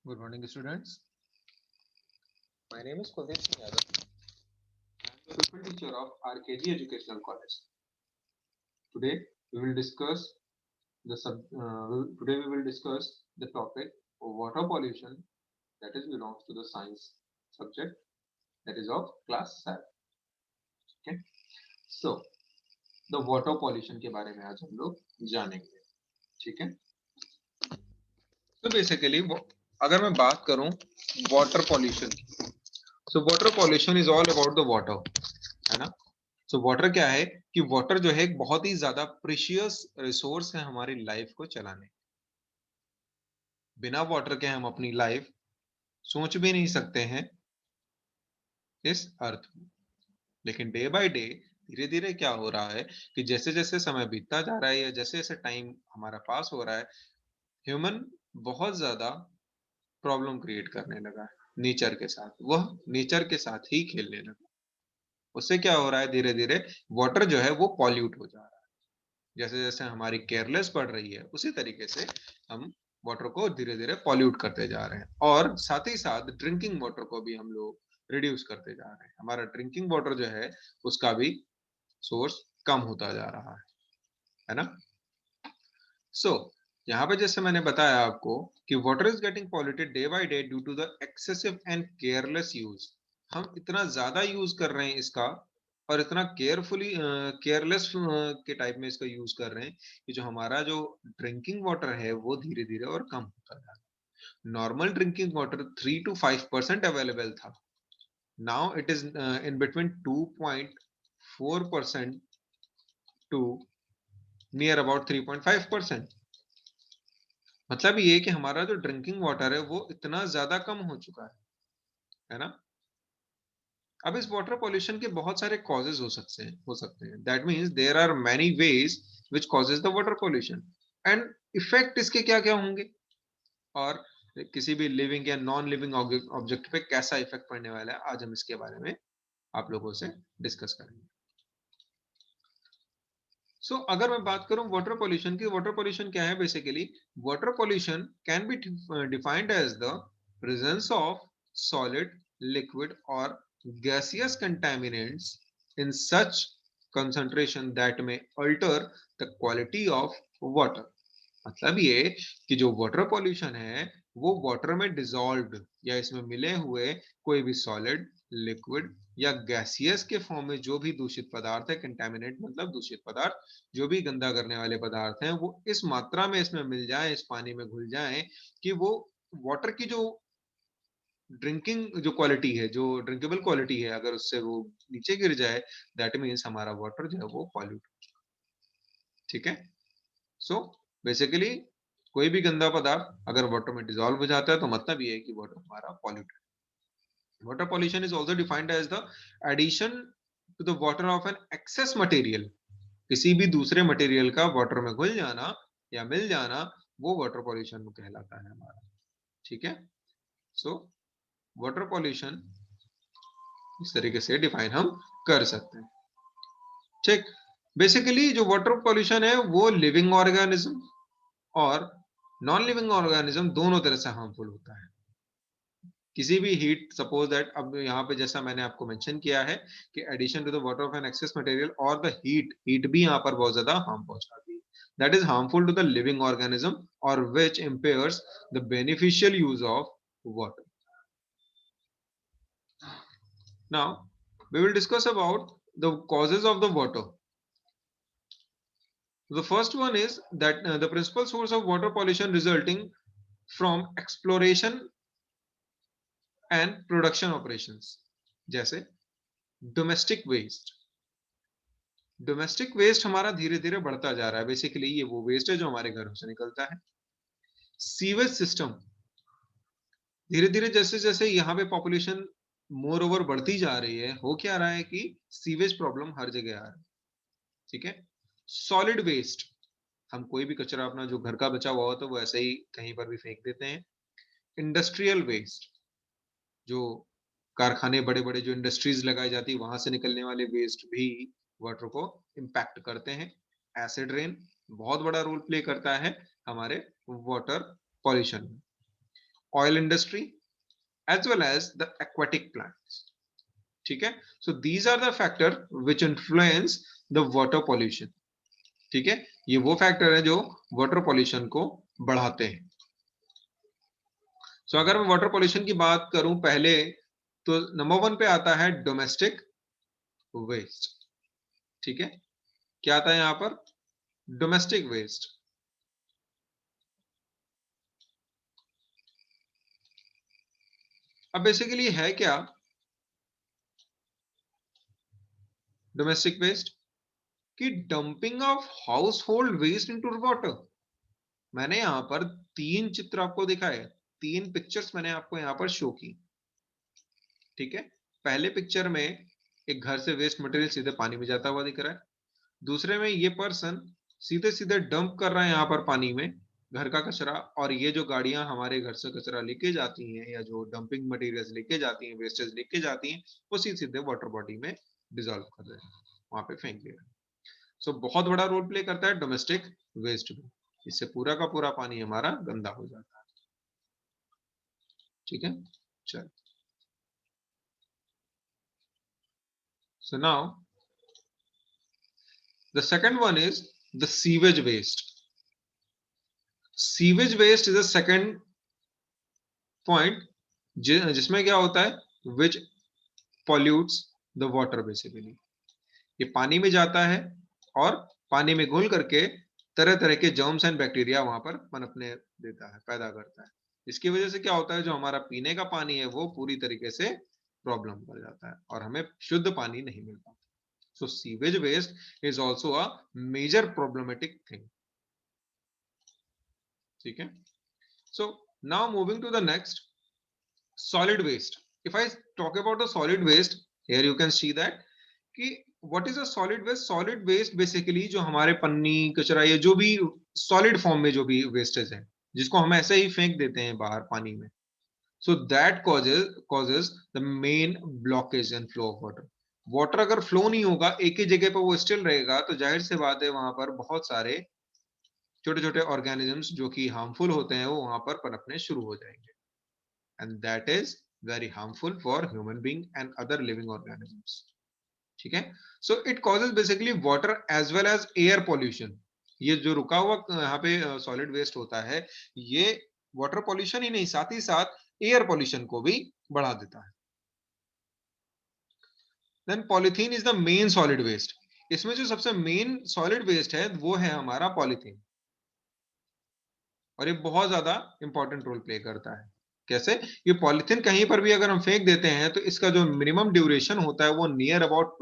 Good morning, students. My name is Kuldeep Singh Yadav. I am the pupil teacher of RKG Educational College. Today we will discuss today we will discuss the topic of water pollution, that is belongs to the science subject, that is of class 7. Okay. So the water pollution के बारे में आज हम लोग जानेंगे. ठीक है. तो बेसिकली अगर मैं बात करूं वाटर पॉल्यूशन की, so water pollution is all about the water, है ना. सो वाटर क्या है कि वाटर जो है एक बहुत ही ज्यादा प्रीशियस रिसोर्स है हमारी लाइफ को चलाने. बिना वाटर के हम अपनी लाइफ सोच भी नहीं सकते हैं इस अर्थ में. लेकिन डे बाय डे धीरे धीरे क्या हो रहा है कि जैसे जैसे समय बीतता जा रहा है या जैसे जैसे टाइम हमारा पास हो रहा है, ह्यूमन बहुत ज्यादा प्रॉब्लम क्रिएट करने लगा है नेचर के साथ. वह नेचर के साथ ही खेलने लगा. उससे क्या हो रहा है, धीरे धीरे वाटर जो है वो पॉल्यूट हो जा रहा है. जैसे जैसे हमारी केयरलेस बढ़ रही है उसी तरीके से हम वाटर को धीरे धीरे पॉल्यूट करते जा रहे हैं. और साथ ही साथ ड्रिंकिंग वाटर को भी हम लोग रिड्यूस करते जा रहे हैं. हमारा ड्रिंकिंग वाटर जो है उसका भी सोर्स कम होता जा रहा है ना. सो यहाँ पे जैसे मैंने बताया आपको कि water is getting polluted day by day due to the excessive and careless use. हम इतना ज्यादा यूज कर रहे हैं इसका और इतना केयरलेस के टाइप में इसका यूज कर रहे हैं कि जो हमारा जो ड्रिंकिंग वाटर है वो धीरे धीरे और कम होता जा रहा है. Normal drinking water 3 to 5% available था. Now it is in between 2.4% to near about 3.5%. मतलब ये कि हमारा जो ड्रिंकिंग वाटर है वो इतना ज्यादा कम हो चुका है ना. अब इस वाटर पॉल्यूशन के बहुत सारे कॉजेज हो सकते हैं. That means there are many ways which causes the water pollution and effect इसके क्या क्या होंगे और किसी भी लिविंग या नॉन लिविंग ऑब्जेक्ट पे कैसा इफेक्ट पड़ने वाला है, आज हम इसके बारे में आप लोगों से डिस्कस करेंगे. सो अगर मैं बात करूं वाटर पॉल्यूशन की, वाटर पॉल्यूशन क्या है basically. Water pollution can be defined as the presence of solid, liquid और gaseous contaminants in such concentration that may alter the quality of water. मतलब ये कि जो वाटर पॉल्यूशन है वो वाटर में डिसॉल्व्ड या इसमें मिले हुए कोई भी सॉलिड, लिक्विड या गैसियस के फॉर्म में जो भी दूषित पदार्थ है, कंटेमिनेट मतलब दूषित पदार्थ, जो भी गंदा करने वाले पदार्थ हैं वो इस मात्रा में इसमें मिल जाए, इस पानी में घुल जाए कि वो वाटर की जो ड्रिंकिंग जो क्वालिटी है, जो ड्रिंकेबल क्वालिटी है, अगर उससे वो नीचे गिर जाए, दैट मीन्स हमारा वाटर जो है वो पॉल्यूट. ठीक है. सो बेसिकली कोई भी गंदा पदार्थ अगर वाटर में डिसॉल्व हो जाता है तो मतलब ये है कि वाटर हमारा पॉल्यूटेड. Water pollution is also defined as the addition to the water of an excess material. किसी भी दूसरे मटेरियल का वाटर में घुल जाना या मिल जाना वो वाटर पॉल्यूशन कहलाता है हमारा. ठीक है. सो वाटर पॉल्यूशन इस तरीके से डिफाइन हम कर सकते हैं. ठीक. बेसिकली जो वाटर पॉल्यूशन है वो लिविंग ऑर्गेनिज्म और नॉन लिविंग ऑर्गेनिज्म दोनों तरह से हार्मफुल होता है. किसी भी हीट, सपोज दैट अब यहाँ पे जैसा मैंने आपको मेंशन किया है कि addition to the water of an excess material और द हीट भी यहाँ पर बहुत ज्यादा हार्म पहुंचाती है. That is harmful to the living organism और which impairs the beneficial use of water. Now we will discuss about the causes of the water. The first one is that the principal source of water pollution resulting from exploration and production operations. जैसे domestic waste. Domestic waste हमारा धीरे धीरे बढ़ता जा रहा है. Basically ये वो वेस्ट है जो हमारे घरों से निकलता है. सीवेज सिस्टम, धीरे धीरे जैसे जैसे यहाँ पे पॉपुलेशन मोर ओवर बढ़ती जा रही है, हो क्या रहा है कि सीवेज प्रॉब्लम हर जगह आ रहा है. ठीक है. सॉलिड वेस्ट, हम कोई भी कचरा अपना जो घर का बचा हुआ हो तो वो ऐसे ही कहीं पर भी फेंक देते हैं. इंडस्ट्रियल वेस्ट, जो कारखाने बड़े बड़े जो इंडस्ट्रीज लगाई जाती है वहां से निकलने वाले वेस्ट भी वाटर को इम्पैक्ट करते हैं. एसिड रेन बहुत बड़ा रोल प्ले करता है हमारे वाटर पॉल्यूशन में. oil industry as well as the aquatic plants. ठीक है, so these are the factor which influence the water pollution. ठीक है, ये वो फैक्टर है जो वाटर पॉल्यूशन को बढ़ाते हैं. सो अगर मैं वाटर पॉल्यूशन की बात करूं पहले, तो नंबर 1 पे आता है डोमेस्टिक वेस्ट. ठीक है, क्या आता है यहां पर? Domestic waste. अब बेसिकली है क्या डोमेस्टिक वेस्ट? कि dumping of household waste into water. मैंने यहां पर 3 चित्र आपको दिखाए, 3 पिक्चर्स मैंने आपको यहां पर शो की. ठीक है, पहले पिक्चर में एक घर से वेस्ट मटेरियल सीधे पानी में जाता हुआ दिख रहा है. दूसरे में ये पर्सन सीधे सीधे डंप कर रहा है यहाँ पर पानी में घर का कचरा, और ये जो गाड़ियां हमारे घर से कचरा लेके जाती हैं या जो डंपिंग मटेरियल्स लेके जाती हैं, वेस्टेज लेके जाती हैं, वो सीधे सीधे वाटर बॉडी में डिजोल्व कर रहे हैं, वहां पे फेंक दे रहे हैं. सो बहुत बड़ा रोल प्ले करता है डोमेस्टिक वेस्ट भी. इससे पूरा का पूरा पानी हमारा गंदा हो जाता है. ठीक है, चल. So now the second one is the sewage waste. Sewage waste is the second point जिसमें क्या होता है which pollutes the water basically. ये पानी में जाता है और पानी में घुल करके तरह तरह के जर्म्स एंड बैक्टीरिया वहां पर पनपने देता है, पैदा करता है. इसकी वजह से क्या होता है, जो हमारा पीने का पानी है वो पूरी तरीके से प्रॉब्लम कर जाता है और हमें शुद्ध पानी नहीं मिल पाता. So sewage waste is also a major problematic thing. ठीक है. So now moving to the next, solid waste. If I talk about the solid waste, here you can see that कि what is a solid waste? Solid waste basically जो हमारे पन्नी कचरा या जो भी solid form में जो भी wastage है, जिसको हम ऐसे ही फेंक देते हैं बाहर पानी में, so that causes the main blockage and flow of water. Water अगर फ्लो नहीं होगा, एक ही जगह पर वो स्टिल रहेगा, तो जाहिर सी बात है वहां पर बहुत सारे छोटे छोटे ऑर्गेनिजम्स जो कि हार्मफुल होते हैं वो वहां पर पनपने शुरू हो जाएंगे, and that is very harmful for human being and other living organisms. ठीक है, so it causes basically water as well as air pollution. ये जो रुका हुआ यहाँ पे सॉलिड वेस्ट होता है, ये वाटर पॉल्यूशन ही नहीं, साथ ही साथ एयर पॉल्यूशन को भी बढ़ा देता है. Then polythene is the main solid waste. इसमें जो सबसे मेन सॉलिड वेस्ट है वो है हमारा पॉलीथीन, और ये बहुत ज्यादा इंपॉर्टेंट रोल प्ले करता है. कैसे? ये पॉलीथीन कहीं पर भी अगर हम फेंक देते हैं तो इसका जो मिनिमम ड्यूरेशन होता है वो नियर अबाउट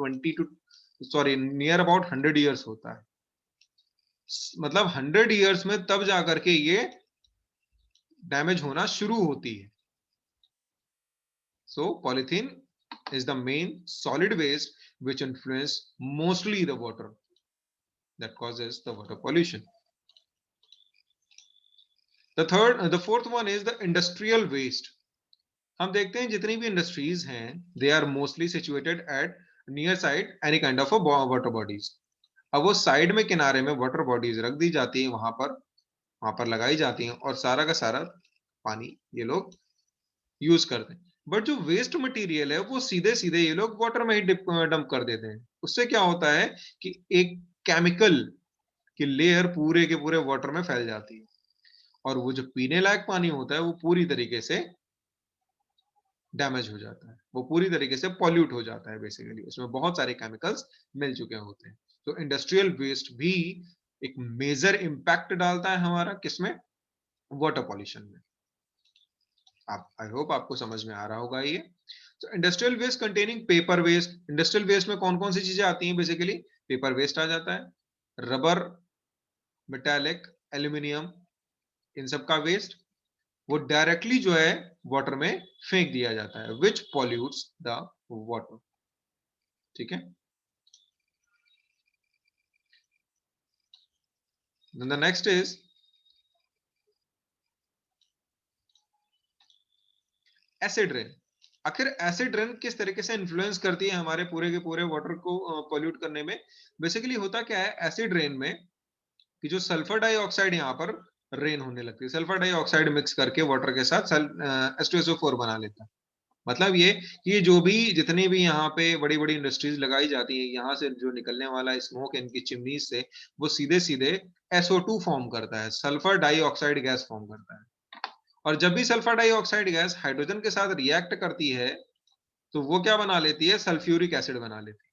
100 ईयर्स होता है. मतलब 100 ईयर्स में तब जाकर के ये डैमेज होना शुरू होती है. सो polythene is the main solid waste which influence mostly the water, that causes the water pollution. The fourth one is the industrial waste. हम देखते हैं जितनी भी इंडस्ट्रीज हैं, they are mostly situated at near side any kind of a water bodies. अब वो side में किनारे में वाटर बॉडीज रख दी जाती है, वहां पर लगाई जाती हैं और सारा का सारा पानी ये लोग यूज करते हैं. बट जो वेस्ट मटेरियल है वो सीधे सीधे ये लोग वाटर में ही डंप कर देते हैं. उससे क्या होता है कि एक केमिकल की लेयर पूरे के पूरे वाटर में फैल जाती है, और वो जो पीने लायक पानी होता है वो पूरी तरीके से डैमेज हो जाता है, वो पूरी तरीके से पॉल्यूट हो जाता है. बेसिकली उसमें बहुत सारे केमिकल्स मिल चुके होते हैं. तो इंडस्ट्रियल वेस्ट भी एक मेजर इंपैक्ट डालता है हमारा किसमें? वाटर पॉल्यूशन में. आप आई होप आपको समझ में आ रहा होगा ये. तो industrial waste containing paper waste. Industrial waste में कौन कौन सी चीजें आती हैं? बेसिकली पेपर वेस्ट आ जाता है, रबर, मेटालिक, एल्यूमिनियम, इन सब का वेस्ट वो डायरेक्टली जो है वाटर में फेंक दिया जाता है, विच पॉल्यूट्स द वाटर. ठीक है. Then the next is acid rain. आखिर एसिड रेन किस तरीके से इन्फ्लुएंस करती है हमारे पूरे के पूरे वाटर को पॉल्यूट करने में? बेसिकली होता क्या है एसिड रेन में कि जो सल्फर डाइऑक्साइड यहाँ पर रेन होने लगती है, सल्फर डाइऑक्साइड मिक्स करके वाटर के साथ H2SO4 बना लेता है। मतलब ये कि जो भी जितनी भी यहाँ पे बड़ी-बड़ी इंडस्ट्रीज लगाई जाती है, यहाँ से जो निकलने वाला स्मोक इनकी चिमनीज से, वो सीधे-सीधे SO2 फॉर्म करता है, सल्फर डाइऑक्साइड गैस फॉर्म करता है। और जब भी सल्फर डाइऑक्साइड गैस हाइड्रोजन के साथ रिएक्ट करती है, तो वो क्या बना लेती है? सल्फ्यूरिक एसिड बना लेती है।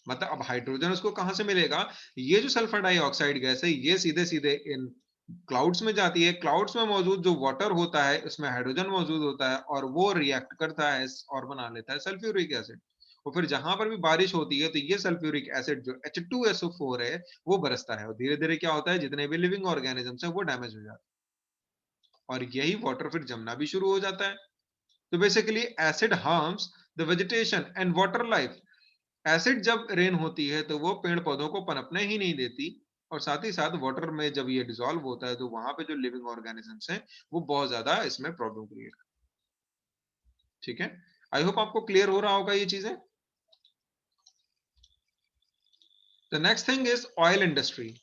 मतलब अब हाइड्रोजन उसको कहां से मिलेगा? ये जो सल्फर डाइऑक्साइड गैस है, ये सीधे-सीधे इन क्लाउड्स में जाती है। क्लाउड्स में मौजूद जो वाटर होता है, उसमें हाइड्रोजन मौजूद होता है और वो रिएक्ट करता है और बना लेता है सल्फ्यूरिक एसिड। और फिर जहां पर भी बारिश होती है, तो ये सल्फ्यूरिक एसिड जो H2SO4 है, वो बरसता है और धीरे-धीरे क्या होता है, जितने भी लिविंग ऑर्गेनिजम्स हैं, वो डैमेज हो जाते हैं और यही वाटर फिर जमना भी शुरू हो जाता है। तो basically acid harms the vegetation and water life. Acid जब रेन होती है तो वो पेड़ पौधों को पनपने ही नहीं देती और साथ ही साथ वाटर में जब ये डिसॉल्व होता है तो वहां पे जो लिविंग ऑर्गेनिजम्स हैं वो बहुत ज्यादा इसमें प्रॉब्लम क्रिएट करते हैं। ठीक है, आई होप आपको क्लियर हो रहा होगा ये चीजें। The next thing is oil industry.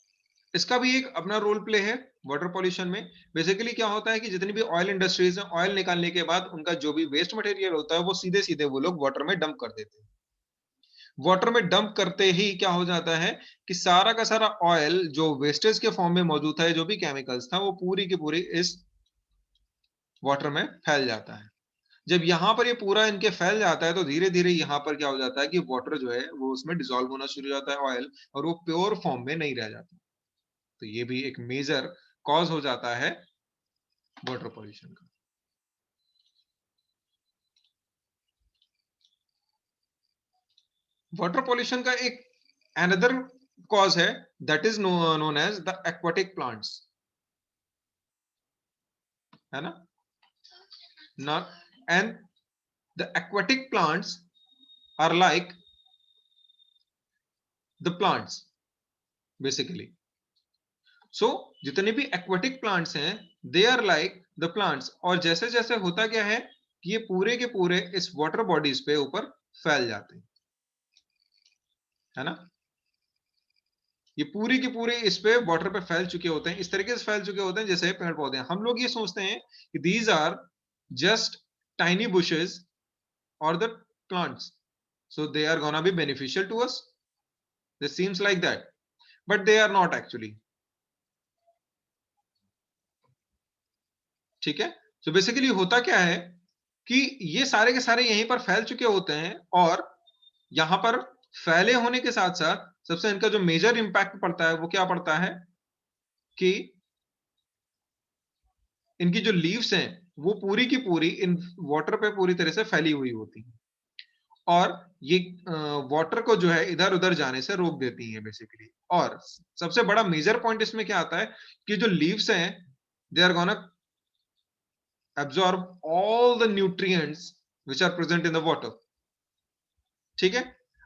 इसका भी एक अपना रोल प्ले है वाटर पॉल्यूशन में। बेसिकली क्या होता है कि जितनी भी ऑयल इंडस्ट्रीज हैं, ऑयल निकालने के बाद उनका जो भी वेस्ट मटेरियल होता है वो सीधे सीधे वो लोग वाटर में डंप कर देते हैं। वाटर में डंप करते ही क्या हो जाता है कि सारा का सारा ऑयल जो वेस्टेज के फॉर्म में मौजूद था, जो भी केमिकल्स था, वो पूरी की पूरी इस वाटर में फैल जाता है। जब यहाँ पर ये पूरा इनके फैल जाता है तो धीरे धीरे यहाँ पर क्या हो जाता है कि वाटर जो है वो उसमें डिसॉल्व होना शुरू हो जाता है ऑयल, और वो प्योर फॉर्म में नहीं रह जाता। तो ये भी एक मेजर कॉज हो जाता है वाटर पॉल्यूशन का। वाटर पॉल्यूशन का एक अनदर कॉज है, that is known as the aquatic plants, है ना? Not, and the aquatic plants are like the plants basically. So जितने भी aquatic plants हैं, they are like the plants। और जैसे जैसे होता क्या है कि ये पूरे के पूरे इस वाटर बॉडीज पे ऊपर फैल जाते हैं, है ना? ये पूरी की पूरी इस पे वाटर पे फैल चुके होते हैं, इस तरीके से फैल चुके होते हैं जैसे पेड़ पौधे हैं। हम लोग ये सोचते हैं कि these are just tiny bushes or the plants, so they are gonna be beneficial to us, this seems like that, but they are not actually। ठीक है, so basically होता क्या है कि ये सारे के सारे यहीं पर फैल चुके होते हैं और यहाँ पर फैले होने के साथ साथ सबसे इनका जो मेजर इंपैक्ट पड़ता है वो क्या पड़ता है कि इनकी जो लीव्स हैं वो पूरी की पूरी इन वाटर पे पूरी तरह से फैली हुई होती हैं और ये वाटर को जो है इधर उधर जाने से रोक देती है बेसिकली। और सबसे बड़ा मेजर पॉइंट इसमें क्या आता है कि जो लीव्स हैं, they are gonna absorb all the nutrients which are present in the water। ठीक है,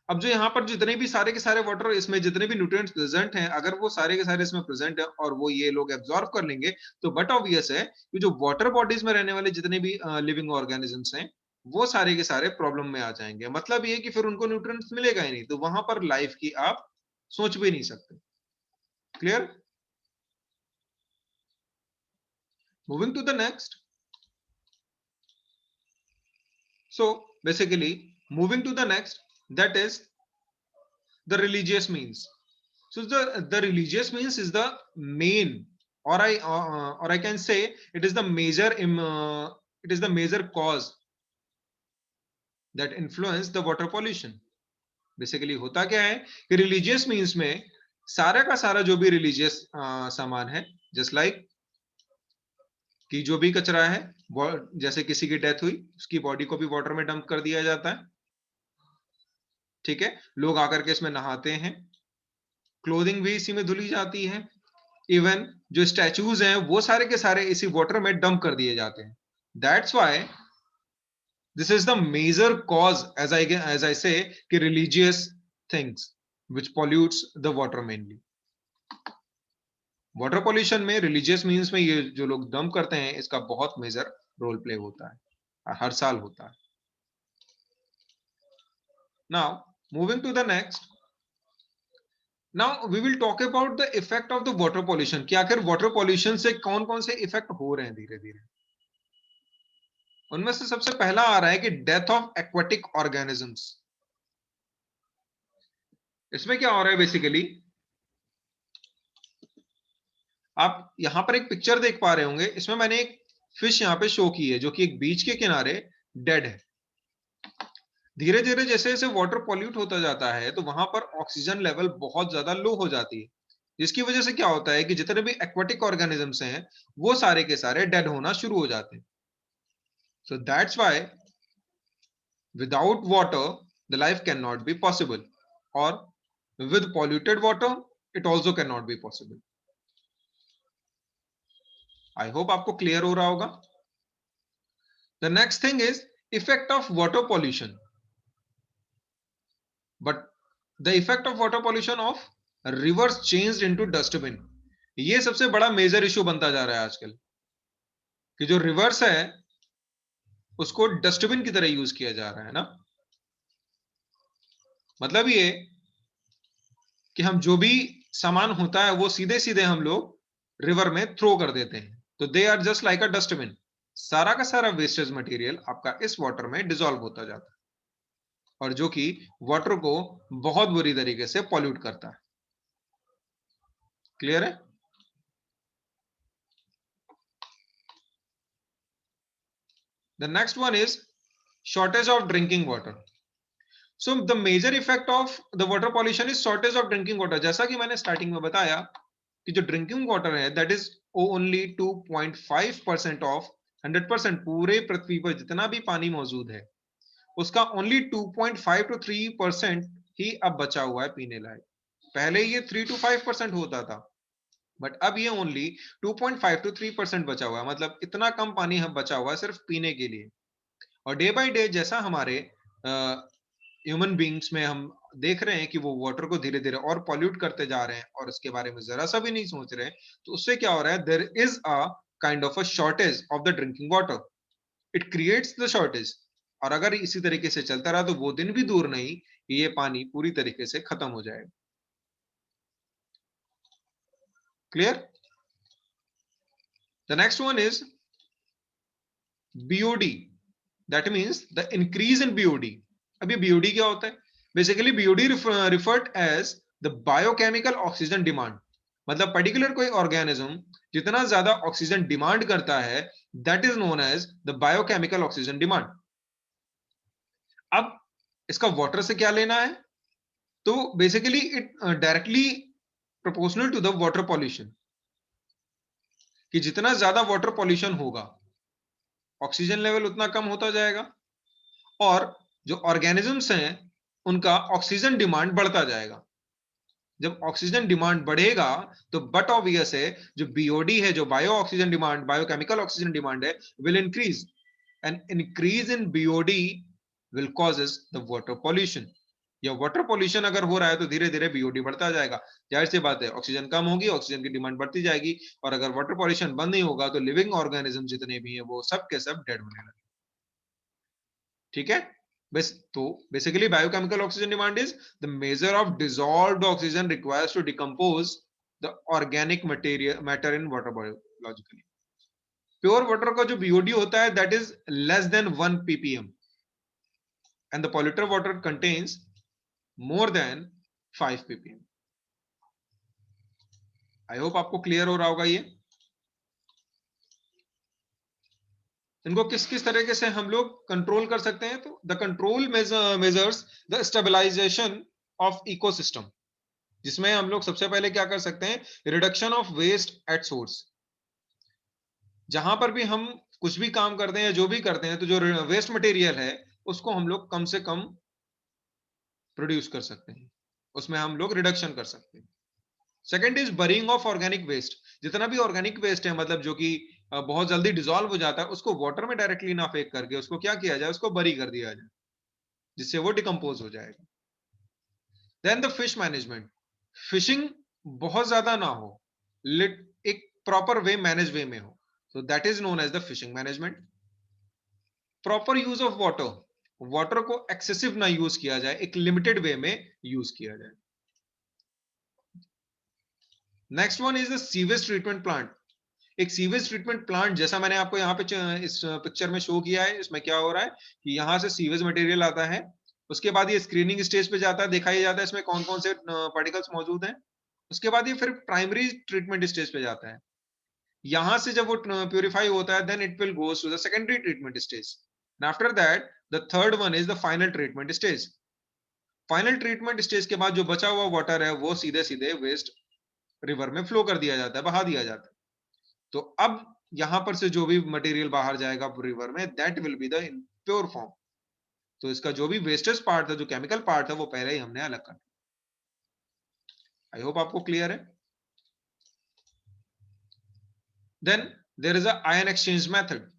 अब जो यहाँ पर जितने भी सारे के सारे वाटर, इसमें जितने भी न्यूट्रिएंट्स प्रेजेंट हैं, अगर वो सारे के सारे इसमें प्रेजेंट है और वो ये लोग एब्जॉर्ब कर लेंगे, तो बट ऑब्वियस है कि जो वाटर बॉडीज में रहने वाले जितने भी लिविंग ऑर्गेनिजम्स हैं, वो सारे के सारे प्रॉब्लम में आ जाएंगे। मतलब ये कि फिर उनको न्यूट्रिएंट्स मिलेगा ही नहीं, तो वहां पर लाइफ की आप सोच भी नहीं सकते। Clear? Moving to the next. So basically moving to the next, that is the religious means। So the religious means is the main, or I can say it is the major it is the major cause that influence the water pollution। Basically होता क्या है कि religious means में सारा का सारा जो भी religious सामान है, just like कि जो भी कचरा है, जैसे किसी की डेथ हुई, उसकी बॉडी को भी वाटर में डंप कर दिया जाता है। ठीक है, लोग आकर के इसमें नहाते हैं, क्लोथिंग भी इसी में धुली जाती है, इवन जो स्टैचूज हैं वो सारे के सारे इसी वाटर में डंप कर दिए जाते हैं। That's why this is the major cause, as I say, कि religious things which pollutes the water mainly. Water pollution में रिलीजियस मीन्स में ये जो लोग डंप करते हैं, इसका बहुत मेजर रोल प्ले होता है, हर साल होता है। Now moving to the next, now we will talk about the effect of the water pollution कि आखिर वाटर पॉल्यूशन से कौन कौन से इफेक्ट हो रहे हैं धीरे धीरे। उनमें से सबसे पहला आ रहा है कि डेथ ऑफ एक्वाटिक ऑर्गेनिजम्स। इसमें क्या हो रहा है बेसिकली, आप यहां पर एक पिक्चर देख पा रहे होंगे, इसमें मैंने एक फिश यहां पे शो की है जो कि एक बीच के किनारे डेड है। धीरे धीरे जैसे जैसे वाटर पॉल्यूट होता जाता है तो वहां पर ऑक्सीजन लेवल बहुत ज्यादा लो हो जाती है, जिसकी वजह से क्या होता है कि जितने भी एक्वाटिक ऑर्गेनिजम्स हैं वो सारे के सारे डेड होना शुरू हो जाते हैं। So that's why without water the life can not be possible, और with polluted water it also can not be possible. I hope आपको क्लियर हो रहा होगा। The next thing is effect of water pollution, but the effect of water pollution of rivers changed into dustbin. ये सबसे बड़ा major issue बनता जा रहा है आजकल कि जो रिवर्स है उसको डस्टबिन की तरह यूज किया जा रहा है ना। मतलब ये कि हम जो भी सामान होता है वो सीधे सीधे हम लोग रिवर में थ्रो कर देते हैं, तो they are just like a dustbin. सारा का सारा वेस्टेज मटेरियल आपका इस वाटर में डिसॉल्व होता जाता है और जो कि वाटर को बहुत बुरी तरीके से पॉल्यूट करता है। क्लियर है? The next one is shortage of drinking water. So the major effect of the water pollution is shortage of drinking water. जैसा कि मैंने स्टार्टिंग में बताया कि जो ड्रिंकिंग वाटर है दैट इज ओनली 2.5% ऑफ 100%, पूरे पृथ्वी पर जितना भी पानी मौजूद है उसका ओनली 2.5 to 3% ही अब बचा हुआ है पीने लायक। पहले ये 3 to 5% होता था, बट अब ये ओनली 2.5 to 3% बचा हुआ है। मतलब इतना कम पानी हम बचा हुआ है सिर्फ पीने के लिए। और डे बाय डे जैसा हमारे ह्यूमन बींग्स में हम देख रहे हैं कि वो वाटर को धीरे धीरे और पॉल्यूट करते जा रहे हैं और इसके बारे में जरा सा भी नहीं सोच रहे हैं, तो उससे क्या हो रहा है, there is a kind of a shortage of the drinking water. It creates the shortage. और अगर इसी तरीके से चलता रहा तो वो दिन भी दूर नहीं कि ये पानी पूरी तरीके से खत्म हो जाएगा। Clear? The next one is BOD, that means the increase in BOD. अब ये बीओडी क्या होता है? Basically BOD referred as the biochemical oxygen demand. मतलब पर्टिकुलर कोई ऑर्गेनिज्म जितना ज्यादा ऑक्सीजन डिमांड करता है that is known as the biochemical oxygen demand. अब इसका वाटर से क्या लेना है? तो basically it directly proportional to the water pollution, कि जितना ज्यादा वाटर पॉल्यूशन होगा ऑक्सीजन लेवल उतना कम होता जाएगा और जो ऑर्गेनिजम्स हैं उनका ऑक्सीजन डिमांड बढ़ता जाएगा। जब ऑक्सीजन डिमांड बढ़ेगा तो बट ऑब्वियस है जो बीओडी है, जो bio oxygen demand, biochemical oxygen demand है, will increase. And increase in BOD will causes the water pollution. या वाटर पॉल्यूशन अगर हो रहा है तो धीरे धीरे बीओडी बढ़ता जाएगा। जाहिर सी बात है ऑक्सीजन कम होगी, ऑक्सीजन की डिमांड बढ़ती जाएगी, और अगर वाटर पॉल्यूशन बंद नहीं होगा तो लिविंग ऑर्गेनिज्म जितने भी हैं वो सब के सब डेड होने लगेंगे। ठीक है? बस तो basically biochemical oxygen demand is the measure of dissolved oxygen requires to decompose the organic material matter in water biologically. Pure water का जो बीओडी होता है that is less than 1 ppm and the polluted water contains more than 5 ppm। I hope आपको clear हो रहा होगा ये। इनको किस किस तरीके से हम लोग कंट्रोल कर सकते हैं? तो the control measures the stabilization of ecosystem, जिसमें हम लोग सबसे पहले क्या कर सकते हैं, reduction of waste at source. जहां पर भी हम कुछ भी काम करते हैं या जो भी करते हैं तो जो वेस्ट मटेरियल है उसको हम लोग कम से कम प्रोड्यूस कर सकते हैं, उसमें हम लोग रिडक्शन कर सकते हैं। Second is burying of organic waste. जितना भी ऑर्गेनिक वेस्ट है, मतलब जो कि बहुत जल्दी डिसॉल्व हो जाता है, उसको वाटर में डायरेक्टली ना फेंक करके उसको क्या किया जाए, उसको बरी कर दिया जाए जिससे वो डिकम्पोज हो जाएगा। Then the fish management. Fishing बहुत ज्यादा ना हो, एक प्रॉपर वे मैनेज वे में हो, so that is known as the fishing management. Proper use of water, water को एक्सेसिव ना यूज किया जाए, एक लिमिटेड वे में यूज किया जाए। Next one is the sewage treatment plant. एक सीवेज ट्रीटमेंट प्लांट, जैसा मैंने आपको यहाँ पे इस पिक्चर में शो किया है, इसमें क्या हो रहा है कि यहाँ से सीवेज मटेरियल आता है, उसके बाद ये स्क्रीनिंग स्टेज पे जाता है, देखा ही जाता है इसमें कौन कौन से पार्टिकल्स मौजूद हैं। उसके बाद ये फिर प्राइमरी ट्रीटमेंट स्टेज पे जाता है। यहाँ से जब वो प्यूरिफाई होता है, then it will goes to the secondary treatment stage. After that the third one is the final treatment stage. Final treatment stage के बाद जो बचा हुआ वाटर है वो सीधे सीधे वेस्ट रिवर में फ्लो कर दिया जाता है, बहा दिया जाता है। तो अब यहां पर से जो भी मटेरियल बाहर जाएगा रिवर में, that will be the pure form. तो इसका जो भी वेस्टेज पार्ट था, जो केमिकल पार्ट था, वो पहले ही हमने अलग कर दिया। आई होप आपको क्लियर है। Then there is a ion exchange method.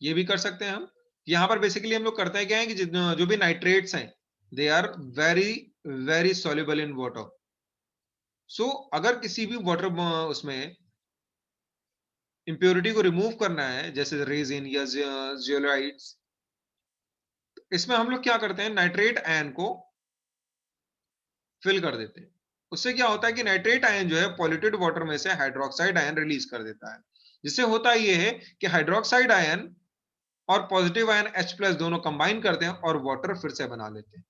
ये भी कर सकते हैं हम। यहां पर बेसिकली हम लोग करते हैं क्या है कि जो भी नाइट्रेट्स हैं, they are very very soluble in water. So अगर किसी भी वाटर उसमें इम्प्योरिटी को रिमूव करना है, जैसे रेजिन या जियोलाइट्स, इसमें हम लोग क्या करते हैं, नाइट्रेट आयन को फिल कर देते हैं। उससे क्या होता है कि नाइट्रेट आयन जो है पॉल्यूटेड वाटर में से हाइड्रोक्साइड आयन रिलीज कर देता है। जिससे होता ये है कि हाइड्रोक्साइड आयन और पॉजिटिव आयन H+ दोनों कंबाइन करते हैं और वाटर फिर से बना लेते हैं।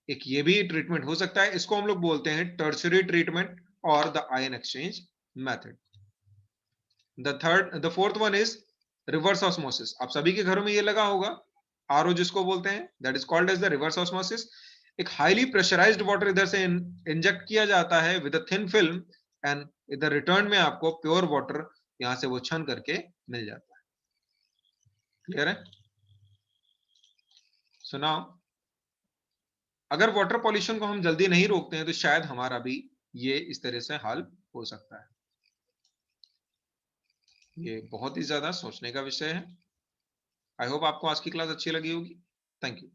एक ये भी ट्रीटमेंट हो सकता है, इसको हम लोग बोलते हैं टर्शियरी ट्रीटमेंट और the ion exchange method. The fourth one is reverse osmosis. आप सभी के घरों में ये लगा होगा, आरओ जिसको बोलते हैं, that is called as the reverse osmosis. एक हाईली प्रेशराइज्ड वाटर इधर से इंजेक्ट किया जाता है with a thin film, and इधर रिटर्न में आपको प्योर वाटर यहां से वो छन करके मिल जाता है। क्लियर है? सुनाओ। अगर वाटर पॉल्यूशन को हम जल्दी नहीं रोकते हैं तो शायद हमारा भी ये इस तरह से हाल हो सकता है। ये बहुत ही ज्यादा सोचने का विषय है। आई होप आपको आज की क्लास अच्छी लगी होगी। Thank you.